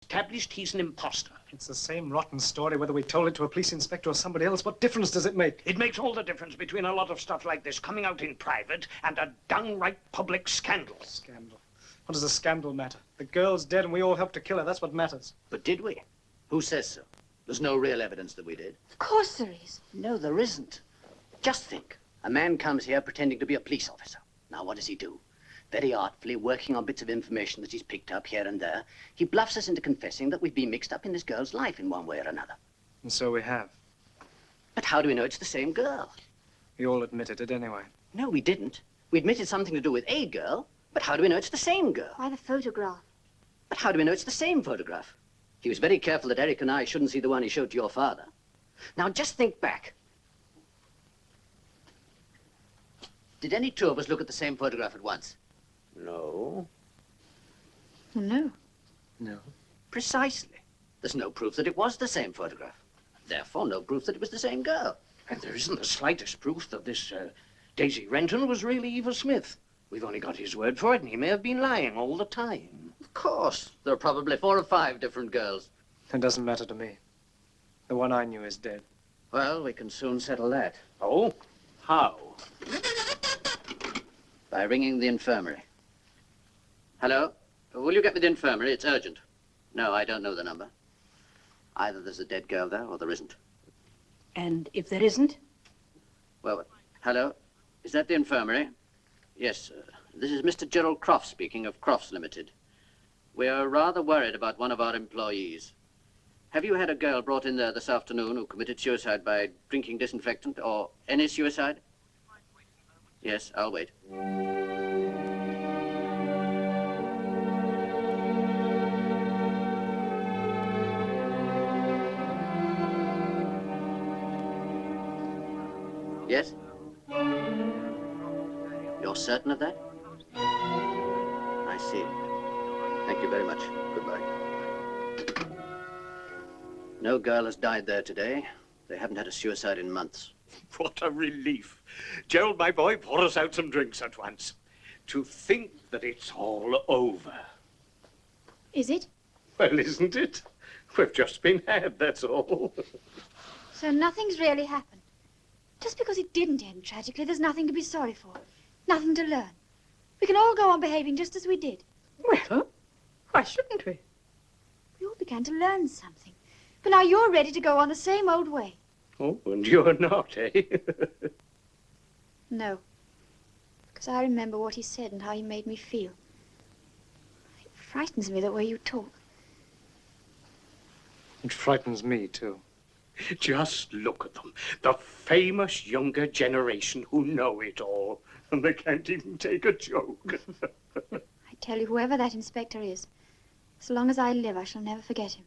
established he's an imposter. It's the same rotten story whether we told it to a police inspector or somebody else. What difference does it make? It makes all the difference between a lot of stuff like this coming out in private and a downright public scandal. Scandal? What does a scandal matter? The girl's dead and we all helped to kill her. That's what matters. But did we? Who says so? There's no real evidence that we did. Of course there is. No, there isn't. Just think. A man comes here pretending to be a police officer. Now, what does he do? Very artfully, working on bits of information that he's picked up here and there, he bluffs us into confessing that we've been mixed up in this girl's life in one way or another. And so we have. But how do we know it's the same girl? We all admitted it anyway. No, we didn't. We admitted something to do with a girl, but how do we know it's the same girl? Why, the photograph. But how do we know it's the same photograph? He was very careful that Eric and I shouldn't see the one he showed to your father. Now, just think back. Did any two of us look at the same photograph at once? No. Well, no. No. Precisely. There's no proof that it was the same photograph. Therefore, no proof that it was the same girl. And there isn't the slightest proof that this Daisy Renton was really Eva Smith. We've only got his word for it, and he may have been lying all the time. Of course. There are probably 4 or 5 different girls. It doesn't matter to me. The one I knew is dead. Well, we can soon settle that. Oh? How? By ringing the infirmary. Hello? Will you get me the infirmary? It's urgent. No, I don't know the number. Either there's a dead girl there or there isn't. And if there isn't? Well, hello? Is that the infirmary? Yes, this is Mr. Gerald Crofts speaking of Crofts Limited. We are rather worried about one of our employees. Have you had a girl brought in there this afternoon who committed suicide by drinking disinfectant or any suicide? Yes, I'll wait. Yes? You're certain of that? I see. Thank you very much. Goodbye. No girl has died there today. They haven't had a suicide in months. What a relief. Gerald, my boy, pour us out some drinks at once. To think that it's all over. Is it? Well, isn't it? We've just been had, that's all. So nothing's really happened. Just because it didn't end tragically, there's nothing to be sorry for. Nothing to learn. We can all go on behaving just as we did. Well, why shouldn't we? We all began to learn something. But now you're ready to go on the same old way. Oh, and you're not, eh? No. Because I remember what he said and how he made me feel. It frightens me the way you talk. It frightens me, too. Just look at them. The famous younger generation who know it all. And they can't even take a joke. I tell you, whoever that inspector is, as long as I live, I shall never forget him.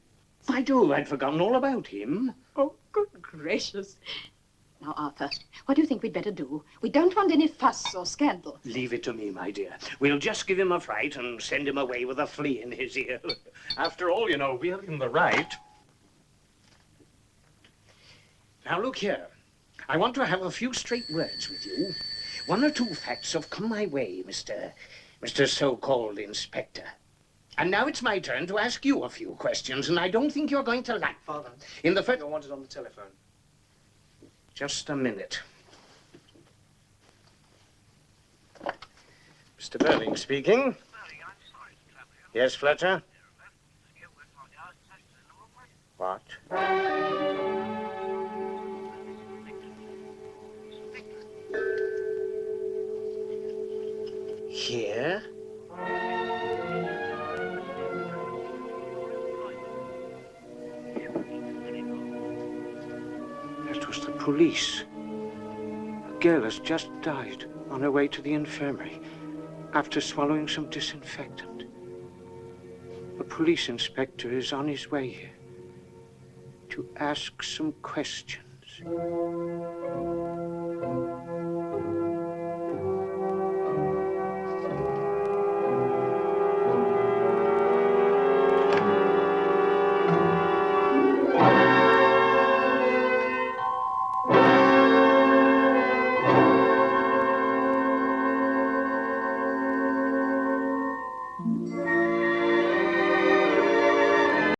By Jove, I'd forgotten all about him. Oh, good gracious. Now, Arthur, what do you think we'd better do? We don't want any fuss or scandal. Leave it to me, my dear. We'll just give him a fright and send him away with a flea in his ear. After all, you know, we're in the right. Now, look here. I want to have a few straight words with you. 1 or 2 facts have come my way, Mr. So-called Inspector. And now it's my turn to ask you a few questions, and I don't think you're going to like them. Father, In the first... you're wanted on the telephone. Just a minute. Mr. Burling speaking. Yes, Fletcher? What? Here? That was the police. A girl has just died on her way to the infirmary after swallowing some disinfectant. A police inspector is on his way here to ask some questions.